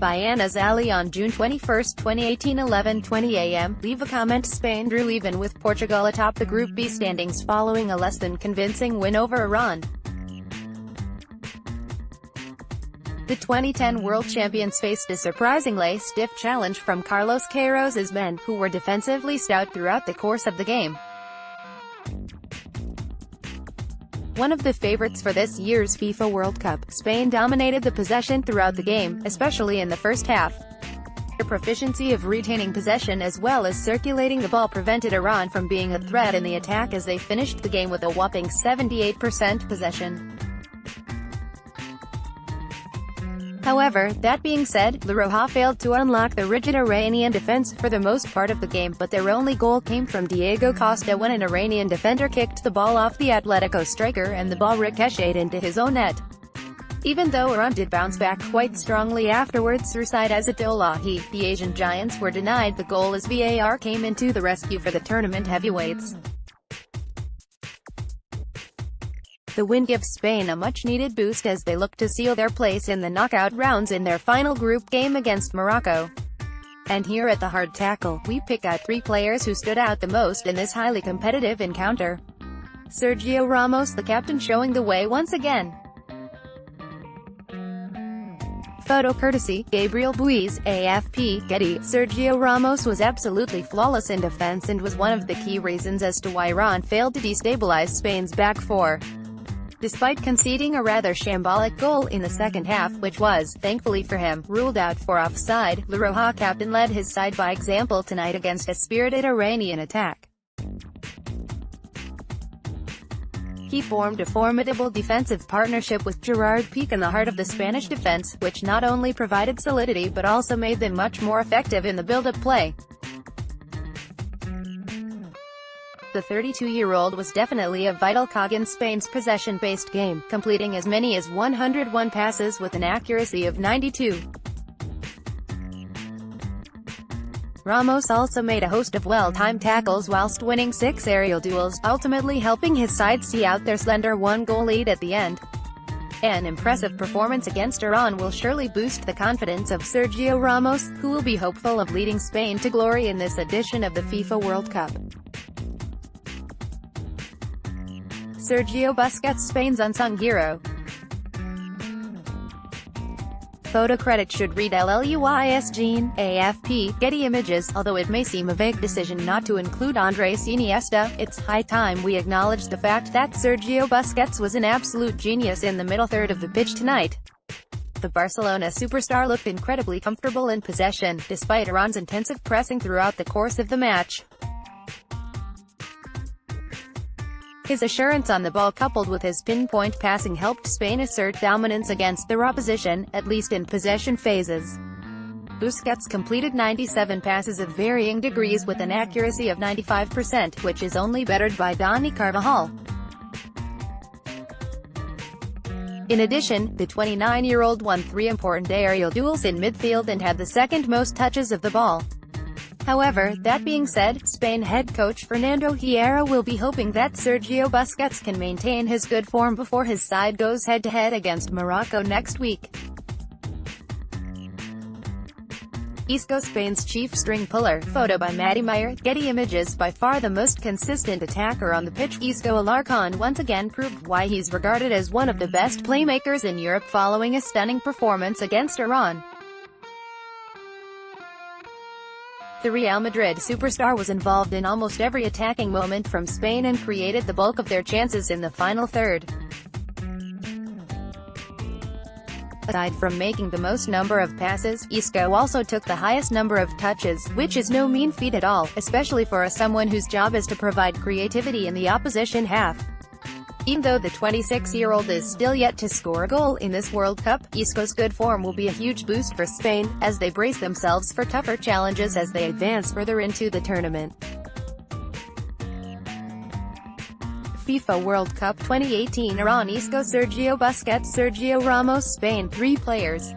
by Anna Zali on June 21, 2018, 11:20 a.m. Leave a comment. Spain drew even with Portugal atop the Group B standings following a less than convincing win over Iran. The 2010 world champions faced a surprisingly stiff challenge from Carlos Queiroz's men, who were defensively stout throughout the course of the game. One of the favorites for this year's FIFA World Cup, Spain dominated the possession throughout the game, especially in the first half. Their proficiency of retaining possession as well as circulating the ball prevented Iran from being a threat in the attack as they finished the game with a whopping 78% possession. However, that being said, La Roja failed to unlock the rigid Iranian defense for the most part of the game, but their only goal came from Diego Costa when an Iranian defender kicked the ball off the Atletico striker and the ball ricocheted into his own net. Even though Iran did bounce back quite strongly afterwards through Said Azzatullahi, the Asian giants were denied the goal as VAR came into the rescue for the tournament heavyweights. The win gives Spain a much-needed boost as they look to seal their place in the knockout rounds in their final group game against Morocco. And here at the Hard Tackle, we pick out 3 players who stood out the most in this highly competitive encounter. Sergio Ramos, the captain, showing the way once again. Photo courtesy, Gabriel Buiz, AFP, Getty. Sergio Ramos was absolutely flawless in defense and was one of the key reasons as to why Iran failed to destabilize Spain's back four. Despite conceding a rather shambolic goal in the second half, which was, thankfully for him, ruled out for offside, La Roja captain led his side by example tonight against a spirited Iranian attack. He formed a formidable defensive partnership with Gerard Piqué in the heart of the Spanish defense, which not only provided solidity but also made them much more effective in the build-up play. The 32-year-old was definitely a vital cog in Spain's possession-based game, completing as many as 101 passes with an accuracy of 92. Ramos also made a host of well-timed tackles whilst winning 6 aerial duels, ultimately helping his side see out their slender 1-goal lead at the end. An impressive performance against Iran will surely boost the confidence of Sergio Ramos, who will be hopeful of leading Spain to glory in this edition of the FIFA World Cup. Sergio Busquets, Spain's unsung hero. Photo credit should read LLUIS Jean, AFP, Getty Images. Although it may seem a vague decision not to include Andres Iniesta, it's high time we acknowledge the fact that Sergio Busquets was an absolute genius in the middle third of the pitch tonight. The Barcelona superstar looked incredibly comfortable in possession, despite Iran's intensive pressing throughout the course of the match. His assurance on the ball coupled with his pinpoint passing helped Spain assert dominance against their opposition, at least in possession phases. Busquets completed 97 passes of varying degrees with an accuracy of 95%, which is only bettered by Dani Carvajal. In addition, the 29-year-old won 3 important aerial duels in midfield and had the second most touches of the ball. However, that being said, Spain head coach Fernando Hierro will be hoping that Sergio Busquets can maintain his good form before his side goes head-to-head against Morocco next week. Isco, Spain's chief string puller. Photo by Matty Meyer, Getty Images. By far the most consistent attacker on the pitch, Isco Alarcon once again proved why he's regarded as one of the best playmakers in Europe following a stunning performance against Iran. The Real Madrid superstar was involved in almost every attacking moment from Spain and created the bulk of their chances in the final third. Aside from making the most number of passes, Isco also took the highest number of touches, which is no mean feat at all, especially for someone whose job is to provide creativity in the opposition half. Even though the 26-year-old is still yet to score a goal in this World Cup, Isco's good form will be a huge boost for Spain, as they brace themselves for tougher challenges as they advance further into the tournament. FIFA World Cup 2018 Iran. Isco, Sergio Busquets, Sergio Ramos. Spain. 3 players.